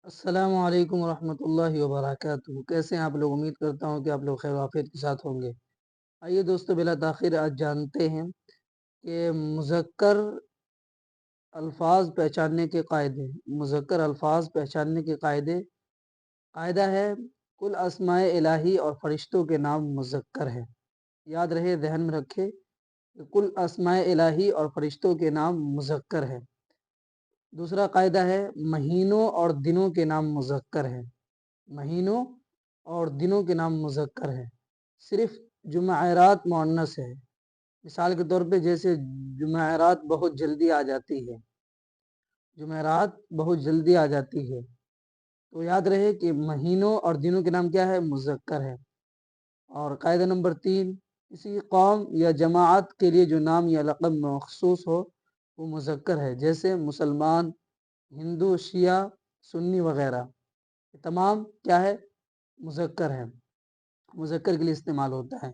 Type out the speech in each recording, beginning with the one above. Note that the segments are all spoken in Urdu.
السلام علیکم ورحمۃ اللہ وبرکاتہ، کیسے ہیں آپ لوگ؟ امید کرتا ہوں کہ آپ لوگ خیر و عافیت کے ساتھ ہوں گے۔ آئیے دوستو، بلا تاخیر آج جانتے ہیں کہ مذکر الفاظ پہچاننے کے قاعدے۔ مذکر الفاظ پہچاننے کے قاعدہ ہے: کل اسماء الہی اور فرشتوں کے نام مذکر ہیں۔ یاد رہے، ذہن میں رکھے کہ کل اسماء الہی اور فرشتوں کے نام مذکر ہیں۔ دوسرا قاعدہ ہے: مہینوں اور دنوں کے نام مذکر ہیں۔ مہینوں اور دنوں کے نام مذکر ہیں، صرف جمعرات مؤنث ہے۔ مثال کے طور پہ جیسے جمعرات بہت جلدی آ جاتی ہے، جمعرات بہت جلدی آ جاتی ہے، تو یاد رہے کہ مہینوں اور دنوں کے نام کیا ہے؟ مذکر ہے۔ اور قاعدہ نمبر 3: کسی قوم یا جماعت کے لیے جو نام یا لقب مخصوص ہو وہ مذکر ہے، جیسے مسلمان، ہندو، شیعہ، سنی وغیرہ، یہ تمام کیا ہے؟ مذکر ہے، مذکر کے لیے استعمال ہوتا ہے۔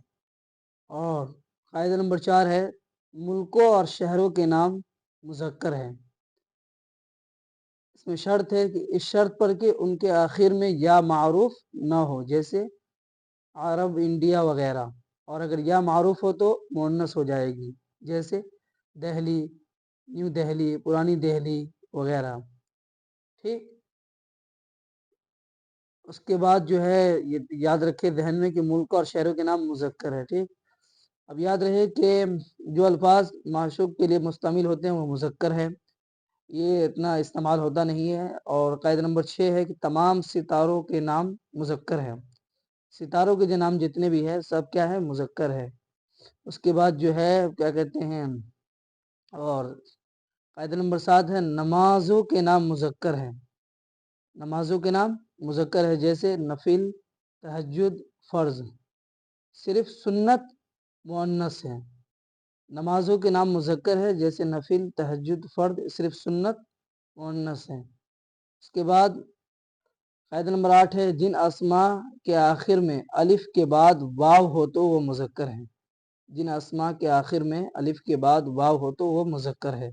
اور قاعدہ نمبر 4 ہے: ملکوں اور شہروں کے نام مذکر ہیں۔ اس میں شرط ہے کہ اس شرط پر کہ ان کے آخر میں یا معروف نہ ہو، جیسے عرب، انڈیا وغیرہ، اور اگر یا معروف ہو تو مؤنث ہو جائے گی، جیسے دہلی، نیو دہلی، پرانی دہلی وغیرہ۔ ٹھیک، اس کے بعد جو ہے یہ یاد رکھے ذہن میں کہ ملک اور شہروں کے نام مذکر ہے۔ ٹھیک، اب یاد رہے کہ جو الفاظ معشوق کے لیے مستعمل ہوتے ہیں وہ مذکر ہے، یہ اتنا استعمال ہوتا نہیں ہے۔ اور قاعدہ نمبر 6 ہے کہ تمام ستاروں کے نام مذکر ہیں۔ ستاروں کے جو نام جتنے بھی ہیں سب کیا ہے؟ مذکر ہے۔ اس کے بعد جو ہے کیا کہتے ہیں، اور قاعدہ نمبر 7 ہے نمازوں کے نام مذکر ہیں۔ نمازوں کے نام مذکر ہے، جیسے نفل، تہجد، فرض۔ صرف سنت مؤنث ہے۔ نمازوں کے نام مذکر ہے، جیسے نفل، تہجد، فرض، صرف سنت مؤنث ہے۔ اس کے بعد قاعدہ نمبر 8 ہے جن اسماء کے آخر میں الف کے بعد واو ہو تو وہ مذکر ہیں۔ جن اسماء کے آخر میں الف کے بعد واو ہو تو وہ مذکر ہے،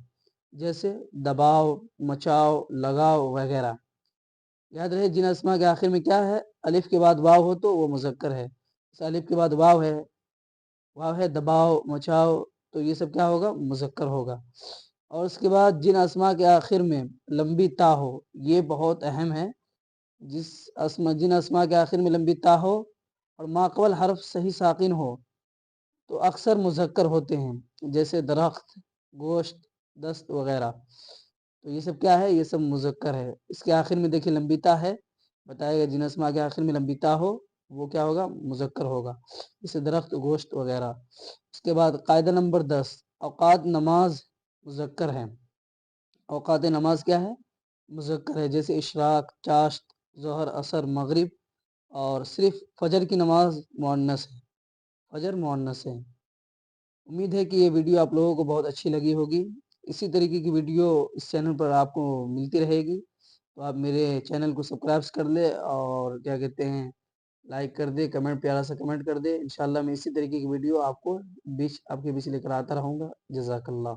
جیسے دباؤ، مچاؤ، لگاؤ وغیرہ۔ یاد رہے جن اسماء کے آخر میں کیا ہے؟ الف کے بعد واو ہو تو وہ مذکر ہے۔ اس الف کے بعد واو ہے دباؤ، مچاؤ، تو یہ سب کیا ہوگا؟ مذکر ہوگا۔ اور اس کے بعد جن اسماء کے آخر میں لمبی تا ہو، یہ بہت اہم ہے، جن اسماء کے آخر میں لمبی تا ہو اور ما قبل حرف صحیح ساکن ہو تو اکثر مذکر ہوتے ہیں، جیسے درخت، گوشت، دست وغیرہ۔ تو یہ سب کیا ہے؟ یہ سب مذکر ہے۔ اس کے آخر میں دیکھیں لمبی تا ہے، بتائے گا جن اسماء کے آخر میں لمبی تا ہو وہ کیا ہوگا؟ مذکر ہوگا، جیسے درخت، گوشت وغیرہ۔ اس کے بعد قاعدہ نمبر 10: اوقات نماز مذکر ہے۔ اوقات نماز کیا ہے؟ مذکر ہے، جیسے اشراق، چاشت، ظہر، عصر، مغرب، اور صرف فجر کی نماز مؤنث ہے، فجر مؤنث ہے۔ امید ہے کہ یہ ویڈیو آپ لوگوں کو بہت اچھی لگی ہوگی۔ اسی طریقے کی ویڈیو اس چینل پر آپ کو ملتی رہے گی، تو آپ میرے چینل کو سبسکرائب کر لیں اور کیا کہتے ہیں لائک کر دے، کمنٹ، پیارا سا کمنٹ کر دے۔ انشاءاللہ میں اسی طریقے کی ویڈیو آپ کے بیچ لے کر آتا رہوں گا۔ جزاک اللہ۔